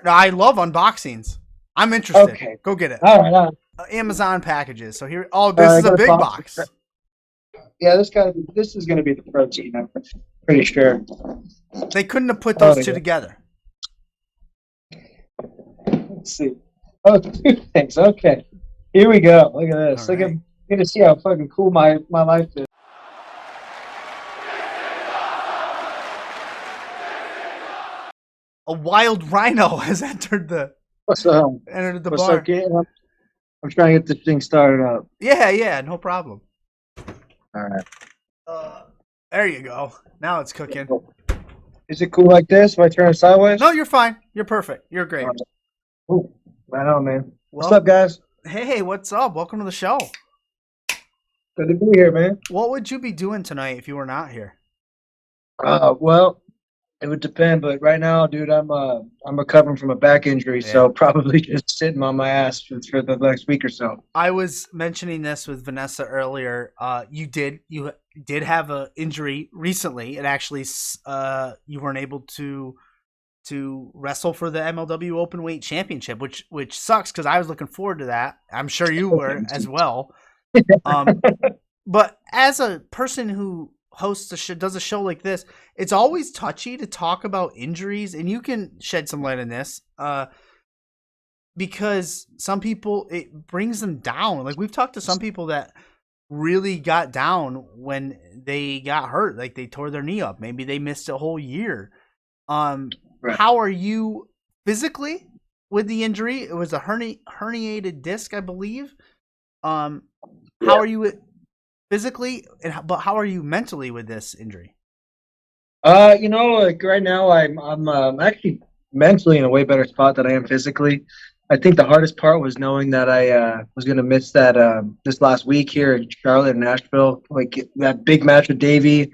No, I love unboxings. I'm interested. Okay. Go get it. All right. Amazon packages. So here. Oh, All this right. is a Got a big box. box. Yeah, this is gonna be the protein. I'm pretty sure. They couldn't have put Oh those two yeah. together. Let's see. Oh, two things. Okay. Here we go. Look at All this. Look at right. get to see how fucking cool my life is. A wild rhino has entered the What's up? What's up, bar. kid? I'm trying to get this thing started up. Yeah, no problem. All right. Uh, there you go. Now it's cooking. Is it cool like this if I turn it sideways? No, you're fine. You're perfect. You're great. Ooh, right on, man. What's Well, up, guys? hey, what's up? Welcome to the show. Good to be here, man. What would you be doing tonight if you were not here? Well, it would depend, but right now, dude, I'm recovering from a back injury, Yeah. so probably just sitting on my ass for the next week or so. I was mentioning this with Vanessa earlier. You did have an injury recently. It actually, you weren't able to wrestle for the MLW Openweight Championship, which sucks because I was looking forward to that. I'm sure you were as well. But as a person who hosts does a show like this, it's always touchy to talk about injuries, and you can shed some light on this. Because some people, it brings them down. Like, we've talked to some people that really got down when they got hurt, like they tore their knee up, maybe they missed a whole year. Right. How are you physically with the injury? It was a herniated disc, I believe. How are you physically, but how are you mentally with this injury? Like right now, I'm actually mentally in a way better spot than I am physically. I think the hardest part was knowing that I was going to miss that this last week here in Charlotte and Nashville, like that big match with Davey,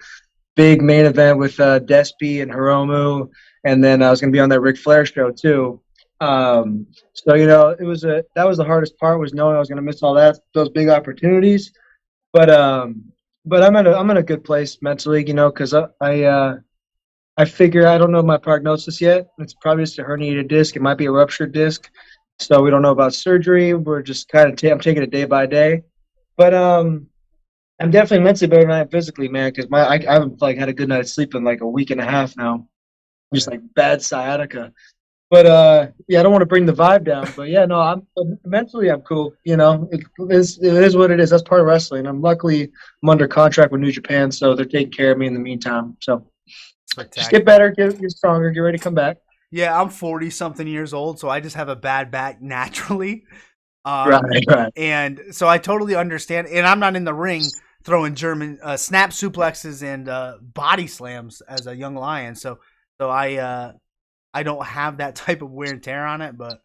big main event with Despy and Hiromu, and then I was going to be on that Ric Flair show too. So that was the hardest part, was knowing I was going to miss all those big opportunities. But but I'm in a good place mentally, because I figure I don't know my prognosis yet. It's probably just a herniated disc. It might be a ruptured disc, so we don't know about surgery. We're just kind of I'm taking it day by day. But I'm definitely mentally better than I am physically, man. Because I haven't like had a good night's sleep in like a week and a half now. Just like bad sciatica. But yeah, I don't want to bring the vibe down. But yeah, no, I'm mentally I'm cool. It is what it is. That's part of wrestling. I'm under contract with New Japan, so they're taking care of me in the meantime. So just get better, get stronger, get ready to come back. Yeah, I'm 40 something years old, so I just have a bad back naturally. Right. And so I totally understand. And I'm not in the ring throwing German snap suplexes and body slams as a young lion. So I don't have that type of wear and tear on it, but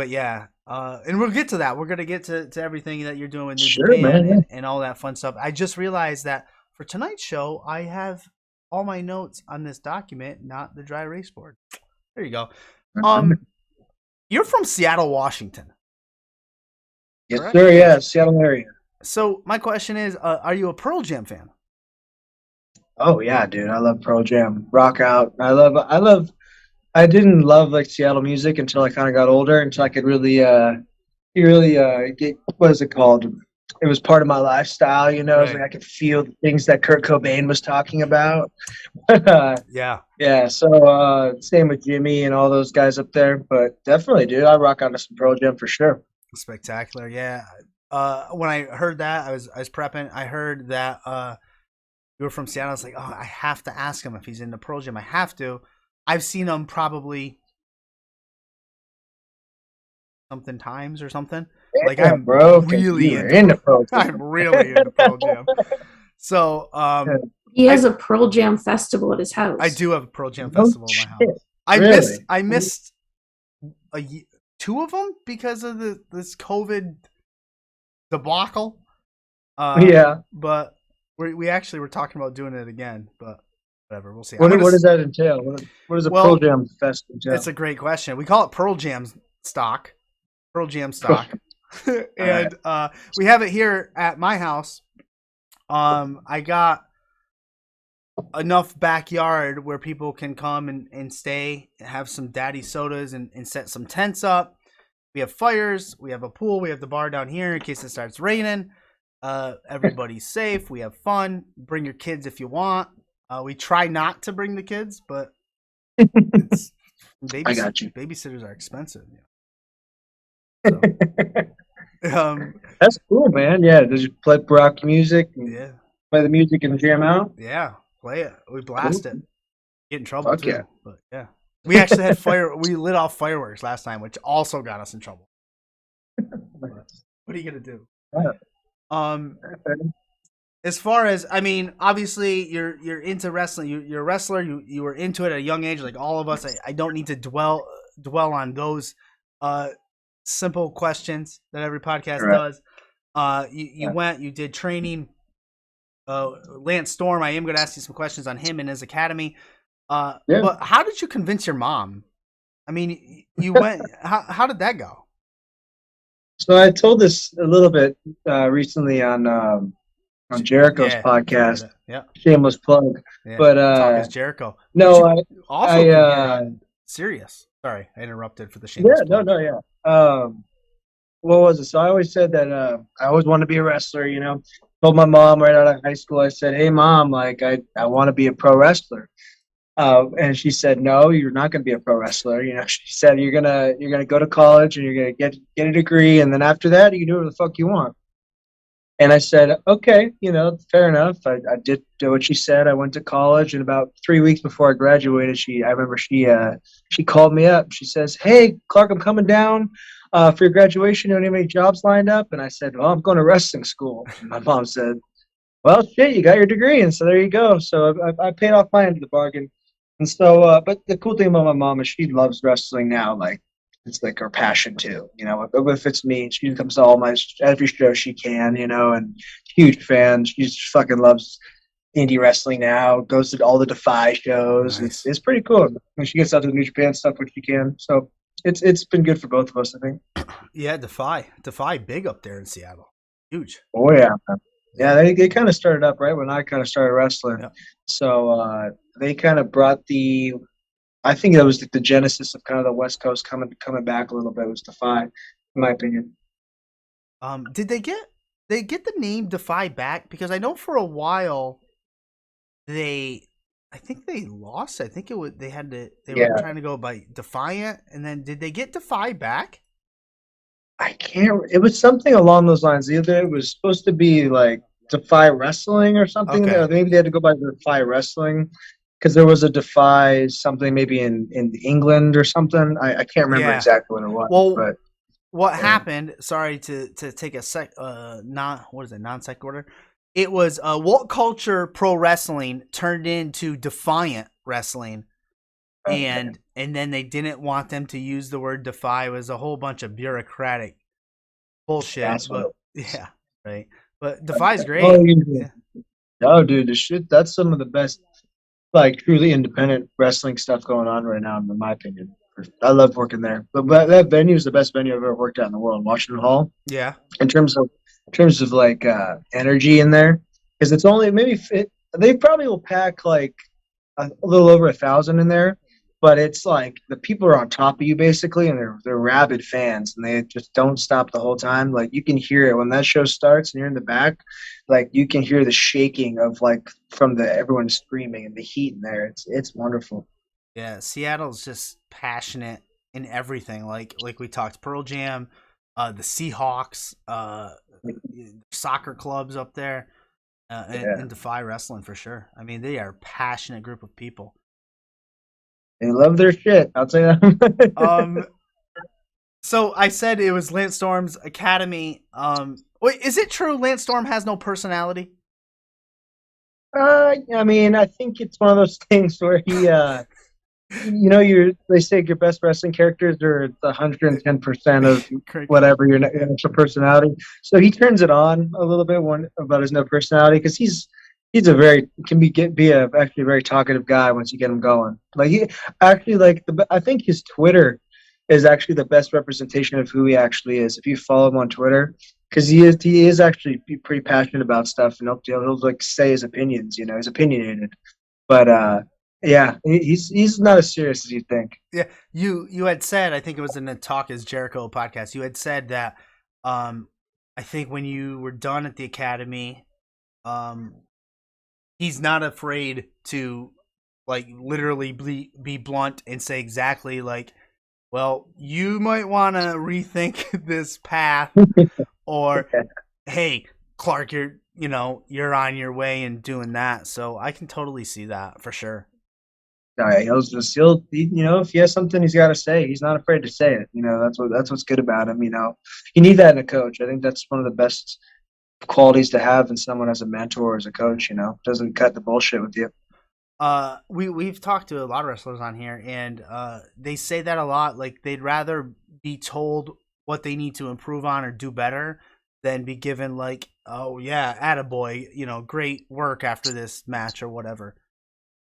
yeah. And we'll get to that. We're gonna get to everything that you're doing with New Sure, Japan man. Yeah. and all that fun stuff. I just realized that for tonight's show, I have all my notes on this document, not the dry erase board. There you go. You're from Seattle, Washington. Yes, Correct? sir. Yeah, Seattle area. So my question is, are you a Pearl Jam fan? Oh yeah, dude. I love Pearl Jam. Rock out. I didn't love like Seattle music until I kind of got older, until I could really get, what is it called? It was part of my lifestyle, It was Right. like I could feel the things that Kurt Cobain was talking about. Yeah. Yeah, so same with Jimmy and all those guys up there. But definitely, dude, I rock out to some Pearl Jam for sure. Spectacular. Yeah. When I heard that, I was prepping. I heard that you were from Seattle. I was like, oh, I have to ask him if he's into Pearl Jam. I have to. I've seen him probably something times or something. Like, Yeah, I'm bro, because really you were into into Pearl I'm Jam. really into Pearl Jam. So He has I a Pearl Jam festival at his I house. do have a Pearl Jam No festival in my shit. house. I missed Really? I missed two of them because of this COVID debacle. Yeah. But we actually were talking about doing it again, but whatever. We'll see. What does that entail? What does a Pearl Well, Jam fest entail? it's a great question. We call it Pearl Jam stock. Pearl Jam stock. And we have it here at my house. I got enough backyard where people can come and stay, have some daddy sodas and set some tents up. We have fires, we have a pool, we have the bar down here in case it starts raining. Everybody's safe. We have fun. Bring your kids if you want. We try not to bring the kids, but it's I got you. babysitters are expensive. So, That's cool, man. Yeah, does you play rock music and yeah, play the music and jam out? yeah. Play it. We Cool. blast it. Get in trouble Fuck too. yeah. But yeah, we actually had we lit off fireworks last time, which also got us in trouble. But what are you gonna do? Um, as far as I mean, obviously you're into wrestling. You're a wrestler. You were into it at a young age, like all of us. I don't need to dwell on those simple questions that every podcast Right. does. You went, you did training. Lance Storm, I am going to ask you some questions on him and his academy. Yeah. But how did you convince your mom? I mean, you went. How did that go? So I told this a little bit recently on Jericho's Yeah, podcast. yeah, Shameless plug. yeah. But Talk is Jericho. no, But you also can get on Sirius. Sorry, I interrupted for the shameless plug. yeah. What was it? So I always said that I always wanted to be a wrestler. You know, told my mom right out of high school. I said, "Hey, mom, like I want to be a pro wrestler." And she said, "No, you're not going to be a pro wrestler." You know, she said, "You're gonna go to college and you're gonna get a degree, and then after that, you can do whatever the fuck you want." And I said, "Okay, you know, fair enough." I did do what she said. I went to college, and about 3 weeks before I graduated, I remember she called me up. She says, "Hey, Clark, I'm coming down for your graduation. You don't have any jobs lined up?" And I said, "Well, I'm going to wrestling school." And my mom said, "Well, shit, you got your degree, and so there you go." So I paid off my end of the bargain. And so, but the cool thing about my mom is she loves wrestling now. Like it's like her passion too. You know, if it's me, she comes to all my every show she can. You know, and huge fan. She just fucking loves indie wrestling now. Goes to all the Defy shows. Nice. It's pretty cool. And she gets out to the New Japan stuff when she can. So it's been good for both of us, I think. Yeah, Defy big up there in Seattle. Huge. Oh yeah. Yeah, they kind of started up right when I kind of started wrestling. Yeah. So they kind of brought I think that was the genesis of kind of the West Coast coming back a little bit was Defy, in my opinion. Did they get the name Defy back? Because I know for a while I think they lost. I think were trying to go by Defiant, and then did they get Defy back? I can't. It was something along those lines. Either it was supposed to be like Defy Wrestling or something. Okay. Or maybe they had to go by Defy Wrestling because there was a Defy something maybe in England or something. I can't remember exactly what it was. Well, but what happened? Sorry to take a non sequitur. It was What Culture Pro Wrestling turned into Defiant Wrestling, and then they didn't want them to use the word Defy. It was a whole bunch of bureaucratic bullshit. Yeah, right. But Defy's great. Oh, yeah. Oh, dude, the shit. That's some of the best, like truly independent wrestling stuff going on right now, in my opinion. I love working there. But that venue is the best venue I've ever worked at in the world, Washington Hall. Yeah. In terms of like energy in there, because it's only they probably will pack like a little over 1,000 in there, but it's like the people are on top of you basically, and they're rabid fans, and they just don't stop the whole time. Like you can hear it when that show starts, and you're in the back, like you can hear the shaking of like from the everyone screaming and the heat in there. It's wonderful. Yeah, Seattle's just passionate in everything. Like we talked, Pearl Jam, the Seahawks, soccer clubs up there, and Defy Wrestling for sure. I mean, they are a passionate group of people. They love their shit. I'll tell you that. So I said it was Lance Storm's academy. Wait, is it true Lance Storm has no personality? I mean, I think it's one of those things where he, they say your best wrestling characters are the 110% of whatever your natural personality. So he turns it on a little bit about his no personality because he's be a actually a very talkative guy once you get him going. Like he actually I think his Twitter is actually the best representation of who he actually is. If you follow him on Twitter, because he is actually pretty passionate about stuff, and he'll like say his opinions. You know, he's opinionated. But yeah, he's not as serious as you think. Yeah, you had said, I think it was in the Talk Is Jericho podcast. You had said that I think when you were done at the academy, um, he's not afraid to like literally be blunt and say exactly like, well, you might want to rethink this path, or hey, Clark, you're on your way and doing that. So I can totally see that for sure. If he has something he's got to say, he's not afraid to say it. That's what's good about him. You need that in a coach. I think that's one of the best qualities to have in someone as a mentor or as a coach. Doesn't cut the bullshit with you. We've talked to a lot of wrestlers on here, and they say that a lot. Like they'd rather be told what they need to improve on or do better than be given like, oh yeah, attaboy, great work after this match or whatever.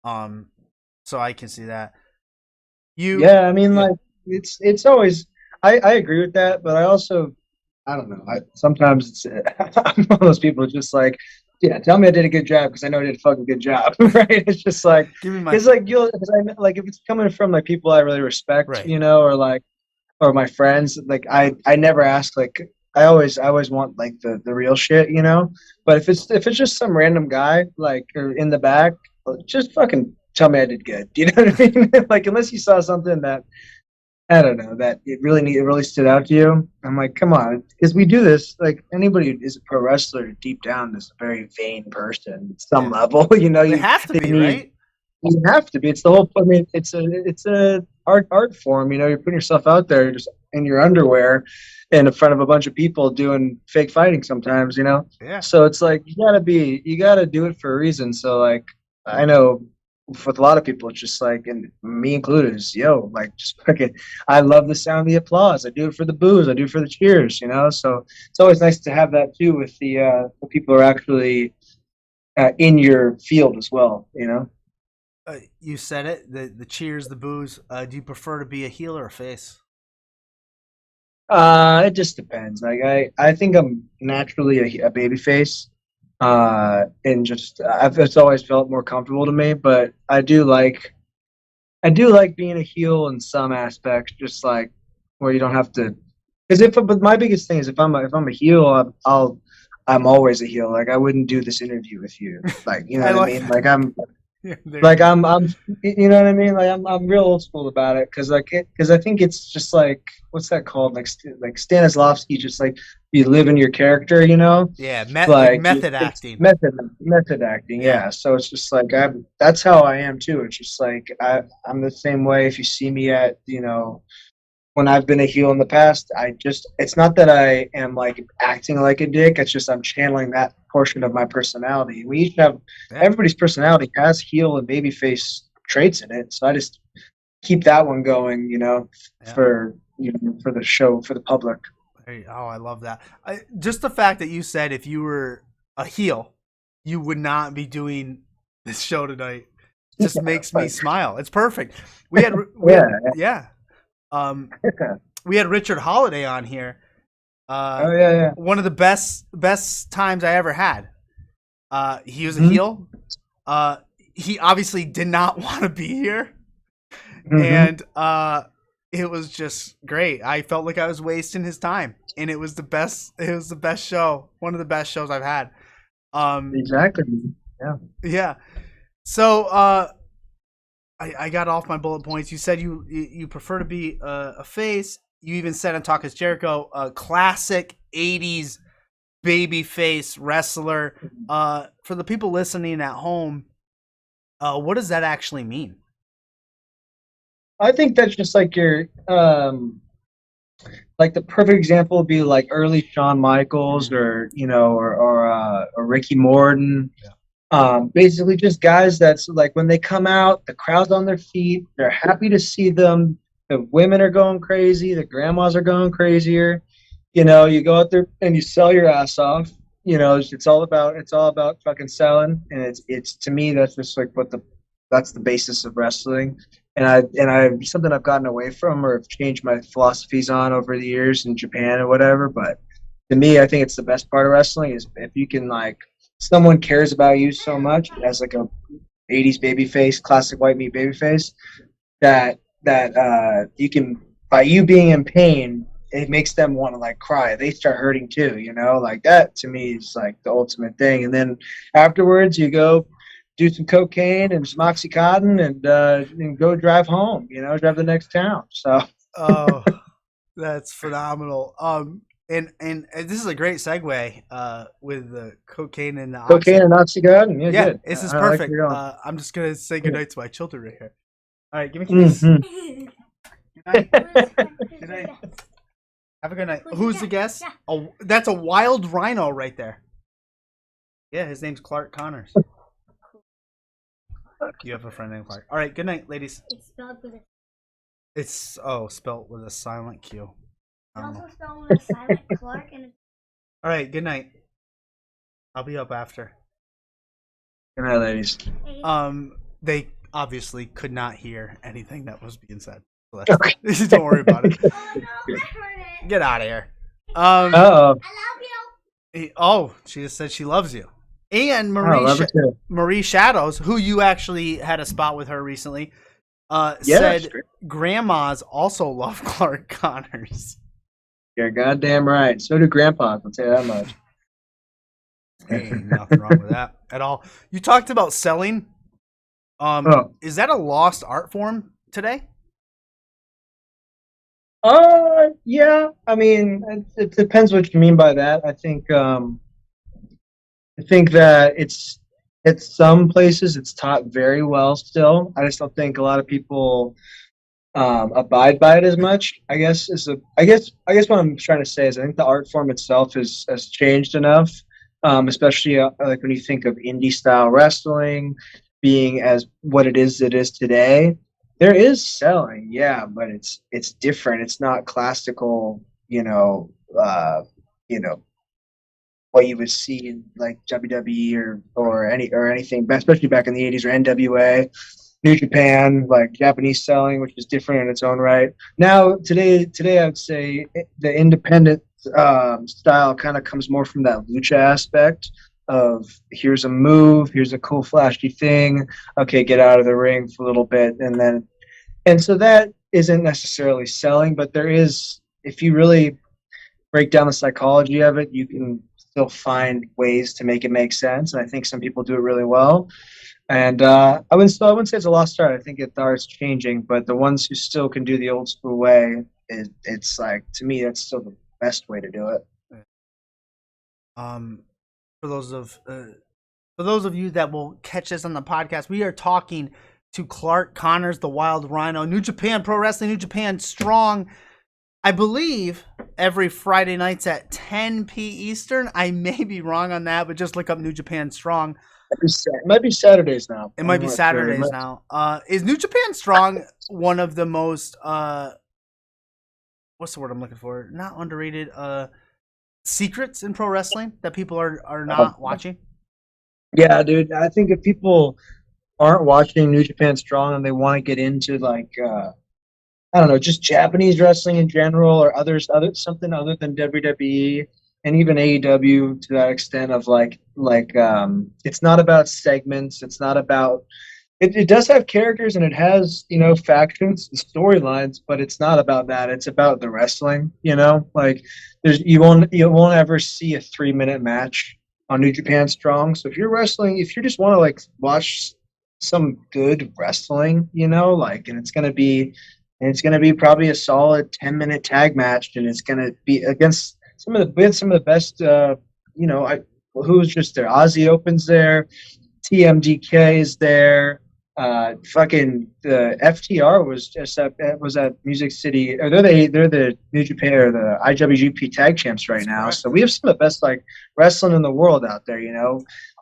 Um, so I can see that. Yeah, I mean, Yeah. like it's always. I agree with that, but I don't know. Sometimes I'm one of those people who's just like, yeah, tell me I did a good job because I know I did a fucking good job, right? It's just like Give me my it's like like if it's coming from like people I really respect, right. or my friends, like I never ask like I always want like the real shit. But if it's just some random guy like or in the back, just fucking tell me I did good. You know what I mean? Like unless you saw something that I don't know that it really stood out to you. I'm like, come on, because we do this. Like anybody who is a pro wrestler, deep down is a very vain person at some Yeah, level. they have to They be need right. you have to be. It's the whole. I mean, it's a art form. You're putting yourself out there just in your underwear, in front of a bunch of people doing fake fighting. Sometimes. Yeah, So it's like you gotta do it for a reason. So like I know with a lot of people, it's just like, and me included, is like just fucking. I love the sound of the applause. I do it for the boos. I do it for the cheers. So it's always nice to have that too with the people who are actually in your field as well. you said it. The cheers, the boos. Do you prefer to be a heel or a face? It just depends. Like I think I'm naturally a baby face. And just it's always felt more comfortable to me. But I do like being a heel in some aspects, just like where you don't have to. But my biggest thing is if I'm a heel, I'm always a heel. Like I wouldn't do this interview with you. Like you know I what I like mean? that. Like I'm Yeah, there you like go. I'm you know what I mean, like I'm real old school about it because I think it's just like what's that called, like Stanislavski, just like you live in your character. Yeah, like Like method it's acting. method acting, Yeah, yeah. So it's just like that's how I am too. It's just like I'm the same way. If you see me at when I've been a heel in the past, it's not that I am like acting like a dick. It's just I'm channeling that portion of my personality. yeah, Everybody's personality has heel and babyface traits in it. So I just keep that one going, yeah. for the show, for the public. Oh, I love that. Just the fact that you said if you were a heel, you would not be doing this show tonight just makes me But, smile. It's perfect. We had yeah. yeah. Um, we had Richard Holiday on here. Uh, Oh yeah, yeah. one of the best times I ever had. He was a Hmm. heel. Uh, he obviously did not want to be here, Hmm. and it was just great. I felt like I was wasting his time, and it was the best. It was the best show. One of the best shows I've had. Um, Exactly. Yeah. yeah. So I got off my bullet points. You said you prefer to be a face. You even said on Talk Is Jericho, a classic '80s baby face wrestler. For the people listening at home, what does that actually mean? I think that's just like your like the perfect example would be like early Shawn Michaels, Mm, or Ricky Morton. yeah. Basically just guys that's like when they come out, the crowd's on their feet, they're happy to see them. The women are going crazy, the grandmas are going crazier. You go out there and you sell your ass off. It's all about fucking selling, and it's to me that's just like that's the basis of wrestling. And I something I've gotten away from or have changed my philosophies on over the years in Japan or whatever. But to me, I think it's the best part of wrestling is if you can like someone cares about you so much as like '80s Babyface, classic white meat Babyface. That you can, by you being in pain, it makes them want to like cry. They start hurting too, like that to me is like the ultimate thing. And then afterwards you go do some cocaine and some Oxycontin and go drive home, drive the next town. So Oh, that's phenomenal. And this is a great segue with the cocaine and the oxy. cocaine and Oxycontin, yeah, Yeah, good. this is I like perfect. where you're going. I'm just gonna say goodnight to my children right here. All right, give me a kiss. Mhm. Good night. Good night. Have a good night. Who's the guest? Oh, that's a wild rhino right there. Yeah, his name's Clark Connors. You have a friend named Clark. All right, good night, ladies. It's spelled with a. It's spelt with a silent Q. It's also spelled with a silent Clark and a. All right, good night. I'll be up after. Good night, ladies. They obviously could not hear anything that was being said. So Okay. don't worry about it. Oh no, I heard it. Get out of here. Uh-oh. I love you. Oh, she just said she loves you. And Love her too. Marie Shadows, who you actually had a spot with her recently, Yeah, said sure. grandmas also love Clark Connors. You're goddamn right. So do grandpas, I'll tell you that much. Ain't nothing wrong with that at all. You talked about selling. Is that a lost art form today? Yeah. I mean, it depends what you mean by that. I think that it's at some places it's taught very well still. I just don't think a lot of people abide by it as much. I guess what I'm trying to say is I think the art form itself has changed enough, especially like when you think of indie style wrestling being as what it is today. There is selling, yeah, but it's different. It's not classical, you know, what you would see in like WWE or anything, especially back in the '80s or NWA, New Japan, like Japanese selling, which is different in its own right. Now today I'd say the independent style kind of comes more from that lucha aspect of here's a move, here's a cool flashy thing, okay, get out of the ring for a little bit, and so that isn't necessarily selling, but there is, if you really break down the psychology of it, you can still find ways to make it make sense. And I think some people do it really well. And I wouldn't say it's a lost art. I think the art's changing, but the ones who still can do the old school way, it's like, to me, that's still the best way to do it. For those of you that will catch this on the podcast, we are talking to Clark Connors, the Wild Rhino, New Japan Pro Wrestling, New Japan Strong. I believe every Friday nights at 10 p. Eastern. I may be wrong on that, but just look up New Japan Strong. It might be Saturdays now. It might be Saturdays now. Is New Japan Strong one of the most what's the word I'm looking for? Not underrated secrets in pro wrestling that people are not watching? Yeah, dude. I think if people aren't watching New Japan Strong and they want to get into like I don't know, just Japanese wrestling in general, or something other than WWE and even AEW to that extent of it's not about segments. It's not about it does have characters and it has, factions and storylines, but it's not about that. It's about the wrestling, like you won't ever see a 3-minute match on New Japan Strong. So if you just want to like watch some good wrestling, and it's gonna be probably a solid 10-minute tag match, and it's gonna be against some of the best. Who's just there? Ozzy opens there, TMDK is there. Fucking the FTR was at Music City. Or they're the New Japan or the IWGP Tag Champs right now. So we have some of the best like wrestling in the world out there.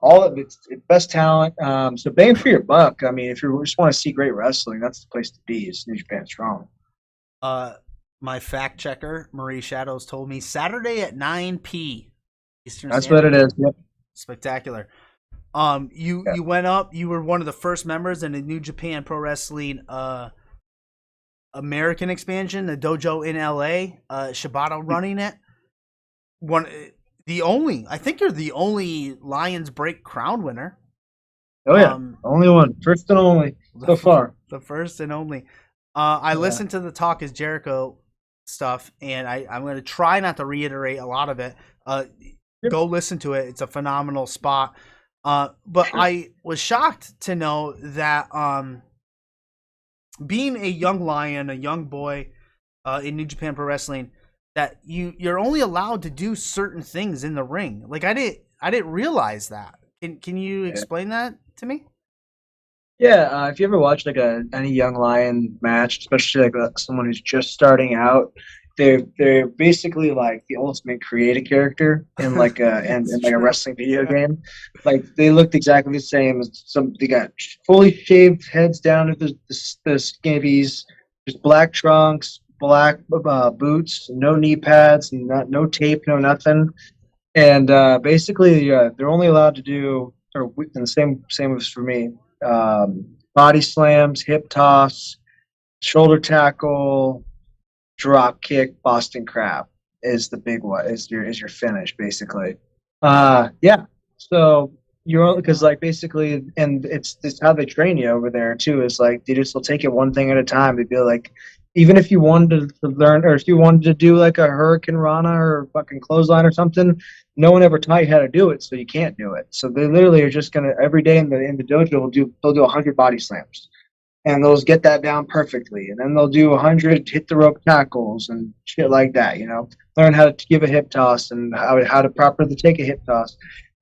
All of it's best talent. So bang for your buck. I mean, if you just want to see great wrestling, that's the place to be. Is New Japan Strong. My fact checker Marie Shadows told me Saturday at 9 p. Eastern. That's what it is. Yep. Spectacular. You went up. You were one of the first members in the New Japan Pro Wrestling American expansion, the dojo in LA. Shibata running it. I think you're the only Lions Break crown winner. Oh yeah, only one, first and only so far. The first and only. I listened to the Talk is Jericho stuff, and I'm going to try not to reiterate a lot of it. Go listen to it. It's a phenomenal spot. But Sure. I was shocked to know that being a young lion, a young boy in New Japan Pro Wrestling, that you're only allowed to do certain things in the ring. Like I didn't realize that. Can you explain that to me? Yeah, if you ever watch like any young lion match, especially like someone who's just starting out, they're basically like the ultimate creative character in like in like a wrestling video game. Like they looked exactly the same. They got fully shaved heads down to the skivvies, just black trunks, black boots, no knee pads, no tape, no nothing. And basically, they're only allowed to do, or and the same as for me, body slams, hip toss, shoulder tackle, drop kick, Boston crab is the big one. Is your finish basically? Yeah. So you're because like basically, and it's how they train you over there too. Is like they just will take it one thing at a time. They'd be like, even if you wanted to learn, or if you wanted to do like a Hurricane Rana or fucking clothesline or something, no one ever taught you how to do it, so you can't do it. So they literally are just gonna every day in the dojo they'll do 100 body slams and they'll get that down perfectly. And then they'll do 100 hit the rope tackles and shit like that. Learn how to give a hip toss and how to properly take a hip toss.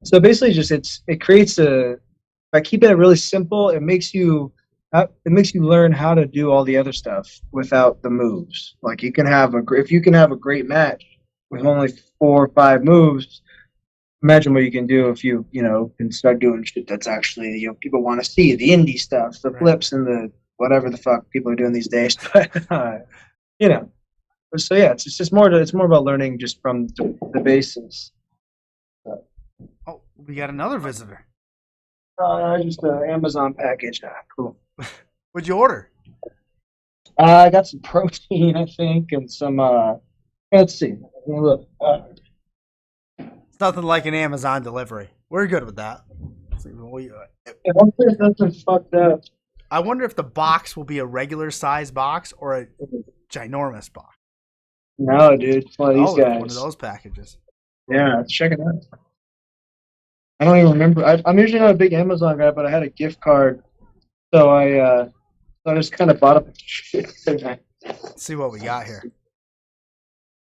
So basically, just it creates by keeping it really simple, it makes you learn how to do all the other stuff without the moves. Like if you can have a great match with only 4 or 5 moves. Imagine what you can do if you can start doing shit that's actually people want to see the indie stuff, the flips and the whatever the fuck people are doing these days. But you know, so yeah, it's just it's more about learning just from the basis. Oh, we got another visitor. Just an Amazon package. Cool. What'd you order? I got some protein, I think, and some. Let's see. Look. It's nothing like an Amazon delivery. We're good with that. That's fucked up. I wonder if the box will be a regular size box or a ginormous box. No, dude, it's one of these guys. One of those packages. Yeah, let's check it out. I don't even remember. I'm usually not a big Amazon guy, but I had a gift card, so I just kind of bought up shit. Let's see what we got here.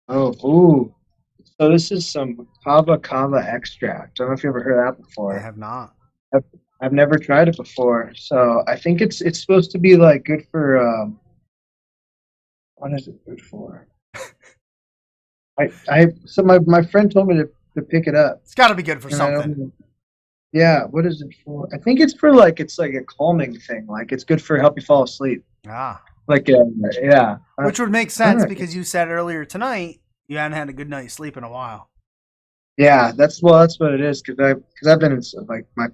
Oh, ooh. So this is some Avocado Extract. I don't know if you ever heard that before. I have not. I've never tried it before, so I think it's supposed to be like good for. What is it good for? So my friend told me to pick it up. It's got to be good for something. Yeah, what is it for? I think it's for like a calming thing. Like it's good for help you fall asleep. Ah. Like yeah. Which would make sense because you said earlier tonight you hadn't had a good night's sleep in a while. Yeah, that's what it is. Because I've been in like my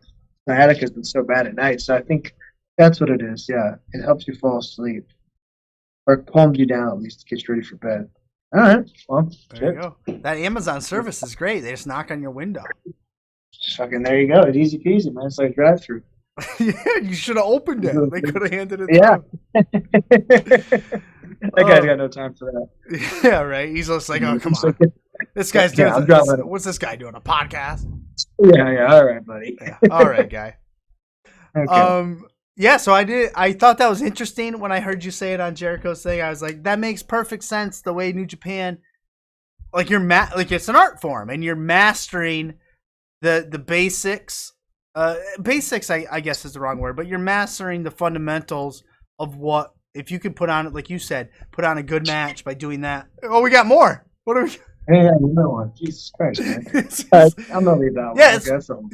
headache has been so bad at night, so I think that's what it is. Yeah, it helps you fall asleep, or calms you down at least, gets you ready for bed. All right, well, there you go. That Amazon service is great. They just knock on your window. Fucking there you go. It's easy peasy, man. It's like drive-through. Yeah, you should have opened it. They could have handed it. Yeah. That guy's got no time for that. Yeah, right. He's just like, oh, come on. This guy's doing. What's this guy doing? A podcast? Yeah. All right, buddy. Yeah. All right, guy. Okay. Yeah. So I thought that was interesting when I heard you say it on Jericho's thing. I was like, that makes perfect sense. The way New Japan, like like it's an art form, and you're mastering the basics. Basics, I guess is the wrong word, but you're mastering the fundamentals of what. If you could put on, like you said, put on a good match by doing that. Oh, we got more. What are we? Yeah, another one. Jesus Christ, man. I'm gonna leave that one. Yeah,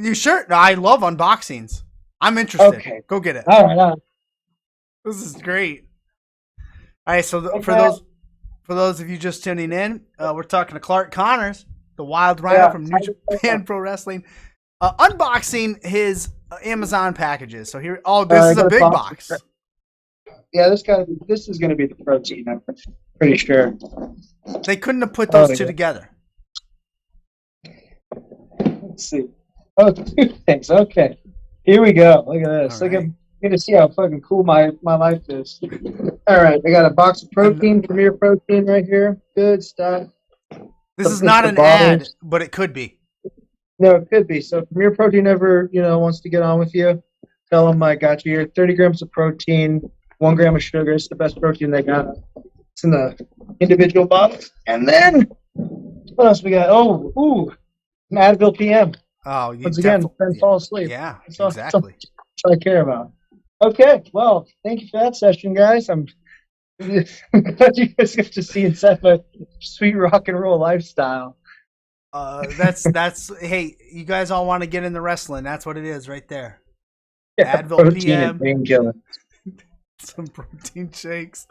you sure? No, I love unboxings. I'm interested. Okay, go get it. All right. This is great. All right, so for those of you just tuning in, we're talking to Clark Connors, the Wild Rhino from New Japan Pro Wrestling, unboxing his Amazon packages. So here, this is a big box. Yeah, this is going to be the protein. I'm pretty sure. They couldn't have put those two together. Let's see. Oh, 2 things. Okay. Here we go. Look at this. All Look at right. get to see how fucking cool my life is. All right, I got a box of protein, Premier Protein right here. Good stuff. This is It's not the an ad, bottles. but it could be. No, it could be. So if Premier Protein ever, wants to get on with you, tell them I got you here. 30 grams of protein, 1 gram of sugar. It's the best protein they got. It's in the individual bottles. And then what else we got? Oh, an Advil PM. Oh, you Once again, then definitely. fall asleep. Yeah, That's all, exactly. that's all I care about. Okay, well, thank you for that session, guys. I'm glad you guys get to see inside my sweet rock and roll lifestyle. That's hey, you guys all want to get into wrestling. That's what it is right there. Yeah, Advil protein PM. and painkiller. Some protein shakes.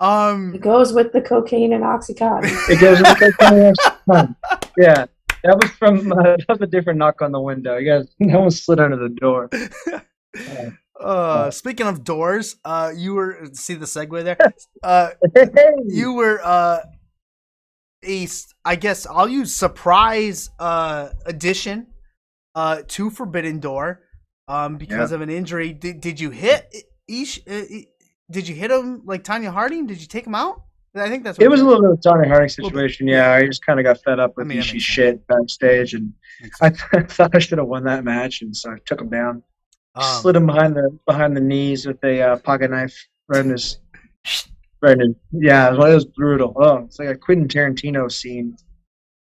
It goes with the cocaine and Oxycontin. It goes with the cocaine. Yeah, that was from that was a different knock on the window. You guys, no one slid under the door. Speaking of doors, you were see the segue there. You were I guess I'll use surprise addition to Forbidden Door because of an injury. Did you hit Ish? Did you hit him like Tanya Harding? Did you take him out? I think that's what It was a little bit of a Tony Harding situation. Yeah, I just kind of got fed up with I mean, that Ishii makes shit backstage, and I thought I should have won that match, and so I took him down, slid him behind the knees with a pocket knife right in his. Yeah, it was brutal. Oh, it's like a Quentin Tarantino scene.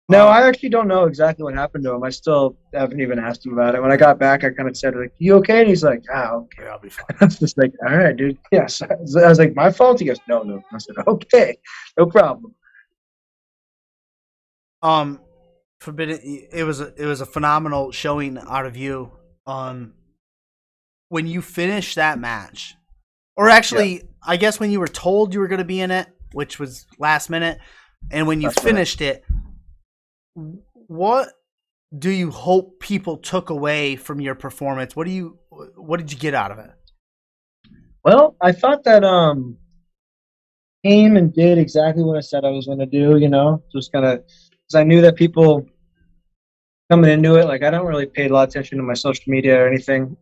No, I actually don't know exactly what happened to him. I still haven't even asked him about it. When I got back, I kind of said, like, "You okay?" And he's like, okay." Yeah, I'll be fine. I was just like, "All right, dude." Yes. I was like, "My fault." He goes, "No." I said, "Okay, no problem." Forbidden. It was a phenomenal showing out of you. When you finished that match, or actually, I guess when you were told you were going to be in it, which was last minute, and when you finished it, what do you hope people took away from your performance? What did you get out of it? Well, I thought that came and did exactly what I said I was going to do. Just kind of because I knew that people coming into it, like I don't really pay a lot of attention to my social media or anything.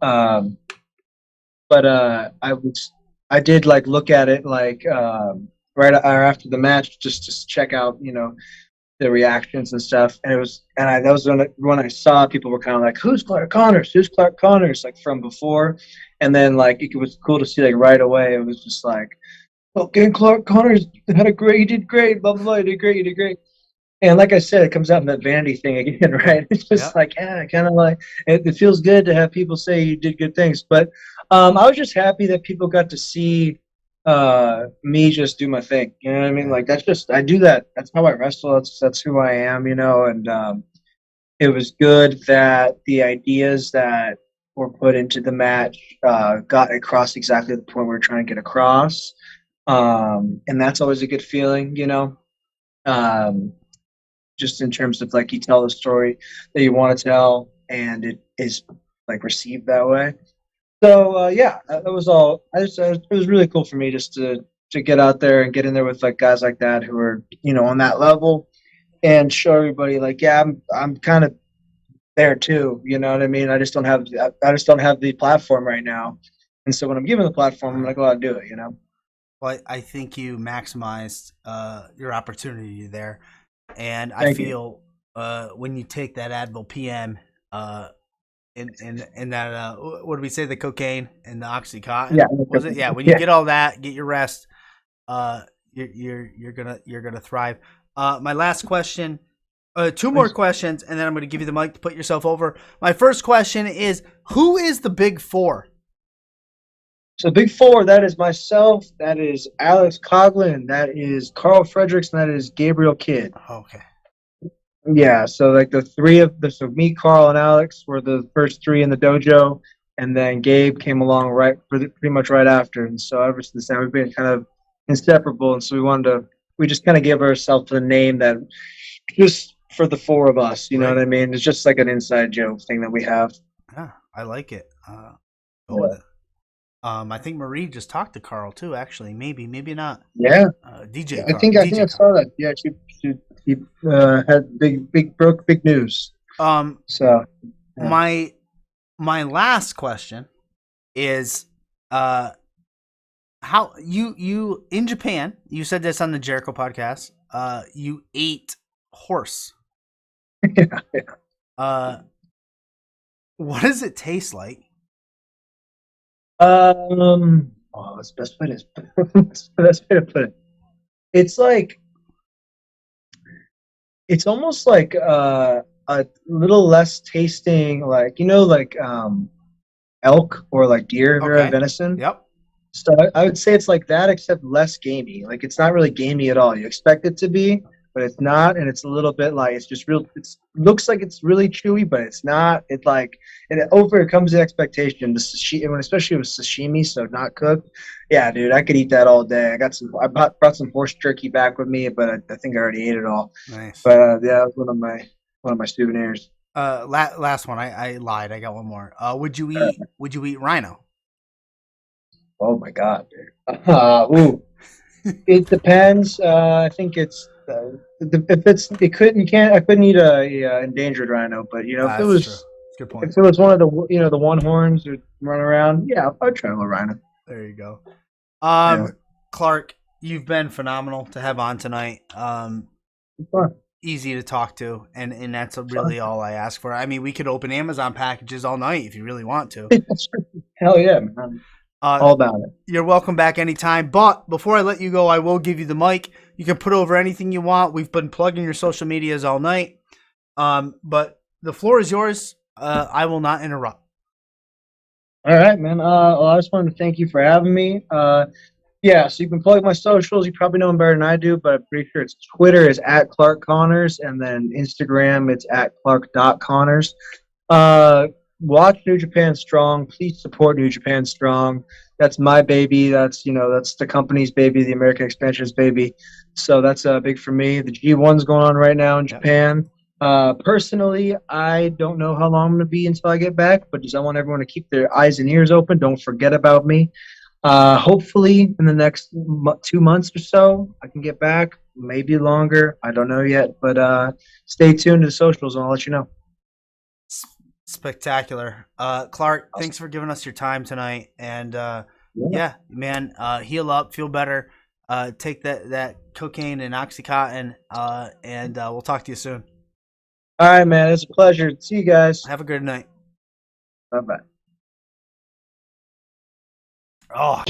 But I did like look at it like right after the match just to check out the reactions and stuff, and that was when I saw people were kind of like, who's Clark Connors, like from before, and then like it was cool to see like right away it was just like, okay, Clark Connors he did great, blah blah blah, you did great. And like I said, it comes out in that vanity thing again, right? It's just like, yeah, kind of like it feels good to have people say you did good things. But I was just happy that people got to see me just do my thing. You know what I mean? Like I do that. That's how I wrestle. That's who I am. And it was good that the ideas that were put into the match got across exactly the point we were trying to get across. And that's always a good feeling. Just in terms of like you tell the story that you want to tell and it is like received that way. So that was all. It was really cool for me just to get out there and get in there with like guys like that who are on that level and show everybody like, yeah, I'm kind of there too. You know what I mean? I just don't have the platform right now, and so when I'm given the platform, I'm gonna go out and do it. Well, I think you maximized your opportunity there. And I Thank feel when you take that Advil PM and that what did we say, the cocaine and the Oxycontin? Yeah, was it? Yeah, when you get all that, get your rest, you're gonna thrive. My last question, two more questions, and then I'm gonna give you the mic to put yourself over. My first question is, who is the big four? So big four, that is myself, that is Alex Coughlin, that is Carl Fredericks, and that is Gabriel Kidd. Okay. Yeah, so like so me, Carl, and Alex were the first three in the dojo, and then Gabe came along pretty much right after, and so ever since then we've been kind of inseparable, and so we just kind of gave ourselves a name that just for the four of us, you know what I mean? It's just like an inside joke thing that we have. Yeah, I like it. Go with it. I think Marie just talked to Carl too. Actually, maybe not. Yeah, DJ. I think I saw that. Yeah, she had big news. So my my last question is, how you in Japan? You said this on the Jericho podcast. You ate horse. Yeah. What does it taste like? That's the best way to that's the best way to put it. It's like it's almost like a little less tasting, like like elk or like deer if you're a Okay. venison. Yep. So I would say it's like that, except less gamey. Like it's not really gamey at all. You expect it to be, but it's not, and it's a little bit like it's just real. It looks like it's really chewy, but it's not. It like and it overcomes the expectation. The sashimi, especially with sashimi, so not cooked. Yeah, dude, I could eat that all day. I brought some horse jerky back with me, but I think I already ate it all. Nice. But yeah, that was one of my souvenirs. Last one. I lied. I got one more. Would you eat rhino? Oh my god, dude. Ooh. It depends. I think it's if it's it couldn't you can't I couldn't eat a endangered rhino, but if it That's true. was Good point. if it was one of the the one horns that run around, yeah, I'd try a rhino. There you go. Yeah. Clark, you've been phenomenal to have on tonight. It's fun. Easy to talk to, and that's really all I ask for. I mean, we could open Amazon packages all night if you really want to. Hell yeah, man. All about it. You're welcome back anytime. But before I let you go, I will give you the mic. You can put over anything you want. We've been plugging your social medias all night. But the floor is yours. I will not interrupt. All right, man. Well, I just wanted to thank you for having me. Yeah, so you can plug my socials. You probably know them better than I do, but I'm pretty sure it's Twitter is at Clark Connors, and then Instagram it's at Clark.Connors. Watch New Japan Strong. Please support New Japan Strong. That's my baby. That's the company's baby, the American Expansion's baby. So that's big for me. The G1's going on right now in Japan. Personally, I don't know how long I'm going to be until I get back, but just I want everyone to keep their eyes and ears open. Don't forget about me. Hopefully, in the next 2 months or so, I can get back. Maybe longer. I don't know yet. But stay tuned to the socials, and I'll let you know. Spectacular. Clark, thanks for giving us your time tonight. And yeah, man, heal up, feel better. Take that cocaine and Oxycontin, and we'll talk to you soon. All right, man. It's a pleasure. See you guys. Have a good night. Bye-bye. Oh.